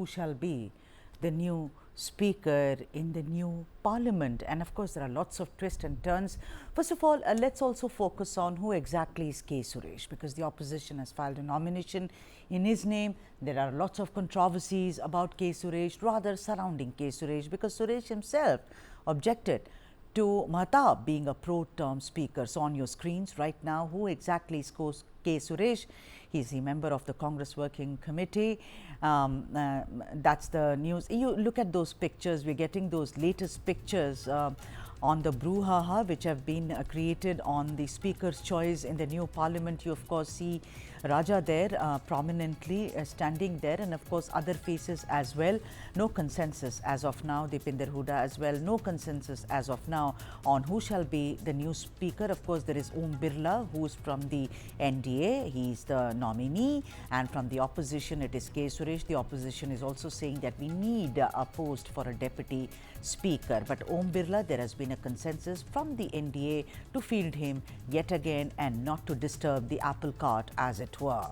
who shall be the new speaker in the new parliament. And of course, there are lots of twists and turns. First of all, let's also focus on who exactly is K. Suresh, because the opposition has filed a nomination in his name. There are lots of controversies about K. Suresh, rather surrounding K. Suresh, because Suresh himself objected to Mahtab being a pro-term speaker. So, on your screens right now, who exactly is K. Suresh? He is a member of the Congress Working Committee. That's the news. You look at those pictures, we're getting those latest pictures on the brouhaha which have been created on the speaker's choice in the new parliament. You of course see Raja there prominently standing there, and of course other faces as well. No consensus as of now. Dipinder Hooda as well. No consensus as of now on who shall be the new speaker. Of course, there is Om Birla, who is from the NDA. He is the nominee, and from the opposition it is K. Suresh. The opposition is also saying that we need a post for a deputy speaker. But Om Birla, there has been a consensus from the NDA to field him yet again and not to disturb the apple cart, as it were.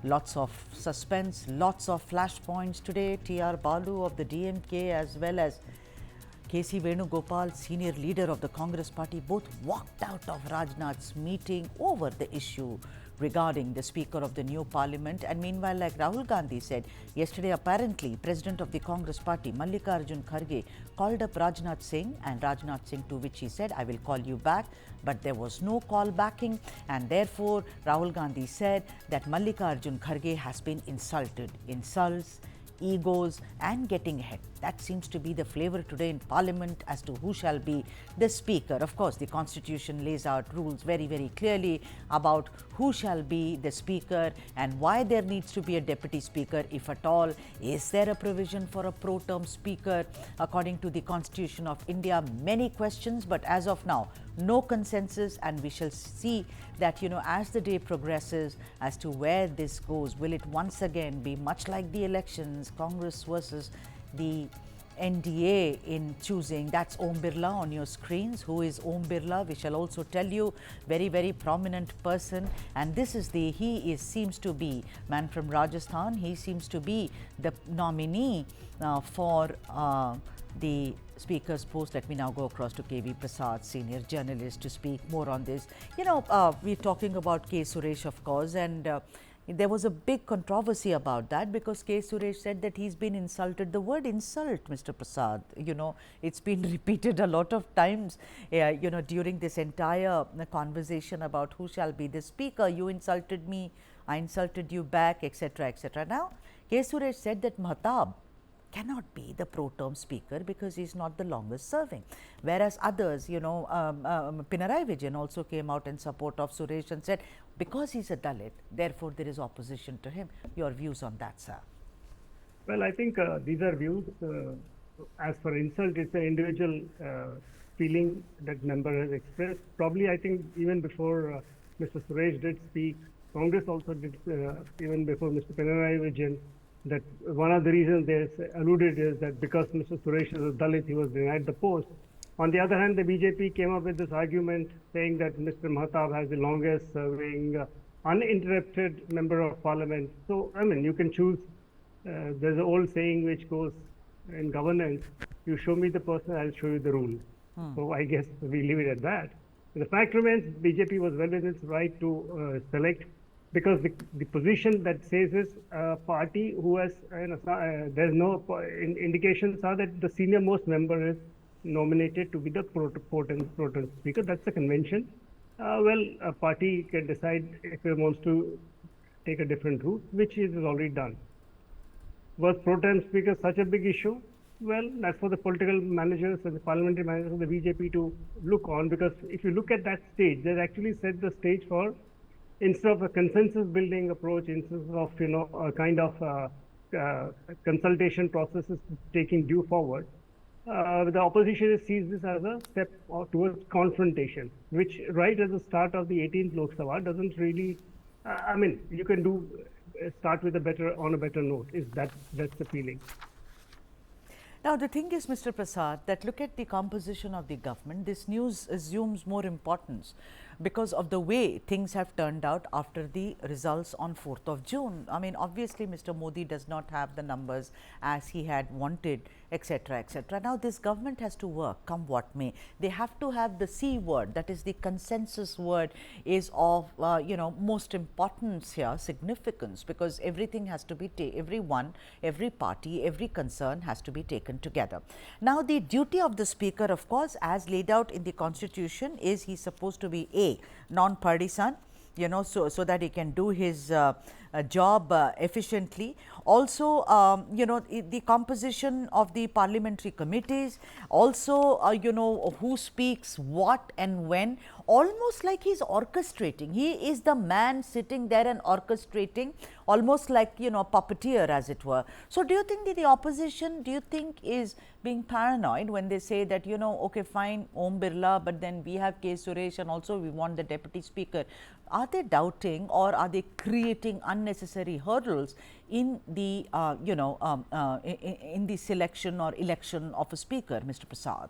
Lots of suspense, lots of flashpoints today. T.R. Balu of the DMK as well as K.C. Venugopal, senior leader of the Congress party, both walked out of Rajnath's meeting over the issue regarding the speaker of the new parliament. And meanwhile, like Rahul Gandhi said yesterday, apparently president of the Congress party Mallikarjun Kharge called up Rajnath Singh, and Rajnath Singh, to which he said, I will call you back. But there was no call backing, and therefore Rahul Gandhi said that Mallikarjun Kharge has been insulted. Insults, egos and getting ahead. That seems to be the flavor today in parliament as to who shall be the speaker. Of course, the constitution lays out rules very, very clearly about who shall be the speaker and why there needs to be a deputy speaker, if at all. Is there a provision for a pro-term speaker according to the Constitution of India? Many questions, but as of now, no consensus, and we shall see that, as the day progresses as to where this goes. Will it once again be much like the elections, Congress versus the NDA in choosing? That's Om Birla on your screens. Who is Om Birla? We shall also tell you. Very, very prominent person, and this is seems to be man from Rajasthan. He seems to be the nominee for the speaker's post. Let me now go across to K.V. Prasad, senior journalist, to speak more on this. We're talking about K. Suresh, of course, and there was a big controversy about that because K. Suresh said that he's been insulted. The word insult, Mr. Prasad, it's been repeated a lot of times, during this entire conversation about who shall be the speaker. You insulted me, I insulted you back, etc., etc. Now, K. Suresh said that Mahtab cannot be the pro-term speaker because he is not the longest serving. Whereas others, Pinarayi Vijayan also came out in support of Suresh and said because he is a Dalit, therefore there is opposition to him. Your views on that, sir? Well, I think these are views. As for insult, it's an individual feeling that member has expressed. Probably, I think even before Mr. Suresh did speak, Congress also did, even before Mr. Pinarayi Vijayan, that one of the reasons they alluded is that because Mr. Suresh is a Dalit, he was denied the post. On the other hand, the BJP came up with this argument saying that Mr. Mahtab has the longest serving uninterrupted member of parliament. So, I mean, you can choose. There's an old saying which goes in governance, you show me the person, I'll show you the rule. So, I guess we leave it at that. The fact remains, BJP was well within its right to select, because the position that says is a party who has, there's no indications are that the senior most member is nominated to be the pro-term speaker. That's the convention. Well, a party can decide if it wants to take a different route, which it has already done. Was pro-term speaker such a big issue? Well, that's for the political managers and the parliamentary managers of the BJP to look on, because if you look at that stage, they've actually set the stage for, instead of a consensus building approach, instead of a kind of consultation processes taking due forward, the opposition sees this as a step towards confrontation, which right at the start of the 18th Lok Sabha doesn't really. I mean, you can start with on a better note. That's the feeling. Now, the thing is, Mr. Prasad, that look at the composition of the government. This news assumes more importance because of the way things have turned out after the results on 4th of June. I mean, obviously, Mr. Modi does not have the numbers as he had wanted, etc., etc. Now, this government has to work, come what may. They have to have the C word, that is the consensus word, is of most importance here, significance, because everything has to be everyone, every party, every concern has to be taken together. Now, the duty of the Speaker, of course, as laid out in the Constitution, is he is supposed to be non-partisan, so that he can do his job efficiently. Also, the composition of the parliamentary committees, also, who speaks what and when, almost like he is orchestrating. He is the man sitting there and orchestrating, almost like, puppeteer, as it were. So, do you think that the opposition, do you think, is being paranoid when they say that, okay, fine, Om Birla, but then we have K. Suresh and also we want the deputy speaker? Are they doubting, or are they creating unnecessary hurdles in the in the selection or election of a speaker, Mr. Prasad?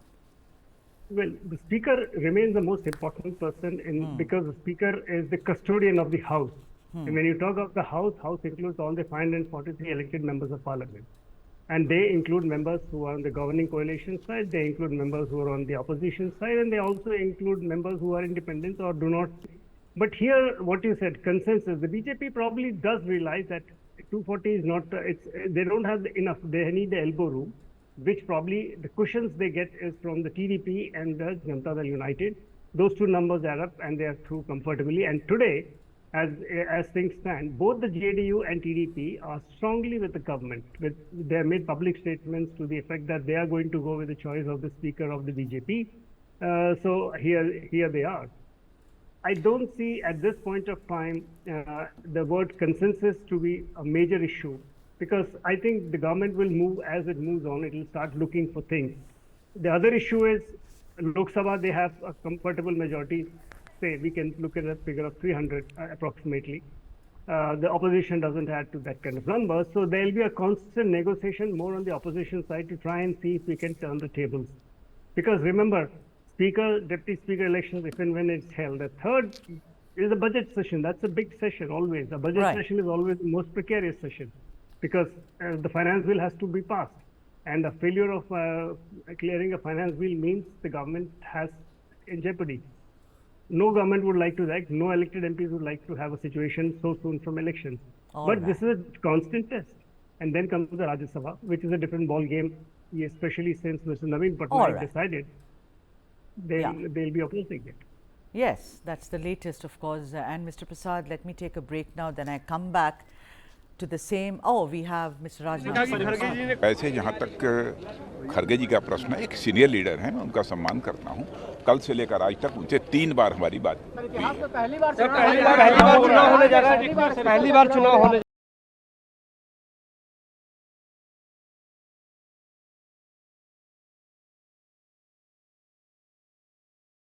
Well, the speaker remains the most important person because the speaker is the custodian of the house. And when you talk of the house includes all the 543 elected members of parliament. And they include members who are on the governing coalition side, they include members who are on the opposition side, and they also include members who are independent or do not. But here, what you said, consensus, the BJP probably does realize that 240 is not, they don't have enough, they need the elbow room, which probably the cushions they get is from the TDP and the Janata Dal United. Those two numbers add up and they are through comfortably. And today, as things stand, both the JDU and TDP are strongly with the government. They have made public statements to the effect that they are going to go with the choice of the speaker of the BJP. So here they are. I don't see at this point of time the word consensus to be a major issue, because I think the government will move as it moves on. It will start looking for things. The other issue is Lok Sabha, they have a comfortable majority. Say we can look at a figure of 300 approximately. The opposition doesn't add to that kind of number. So there will be a constant negotiation more on the opposition side to try and see if we can turn the tables. Because remember, Speaker, Deputy Speaker elections, if and when it's held. The third is the budget session. That's a big session always. The budget session is always the most precarious session, because the finance bill has to be passed. And the failure of clearing a finance bill means the government has in jeopardy. No government would like to that. No elected MPs would like to have a situation so soon from elections. But this is a constant test. And then comes the Rajya Sabha, which is a different ball game, especially since Mr. Naveen Patnaik decided they'll be opposing it. Yes, that's the latest, of course. And Mr. Prasad, let me take a break now. Then I come back to the same. Oh, we have Mr. Rajnath. ऐसे जहाँ तक खरगे जी का प्रश्न है, एक senior leader हैं, मैं उनका सम्मान करता हूँ। कल से लेकर आज तक उनसे 3 बार हमारी बात हुई है। पहली बार चुनाव होने जा रहा है।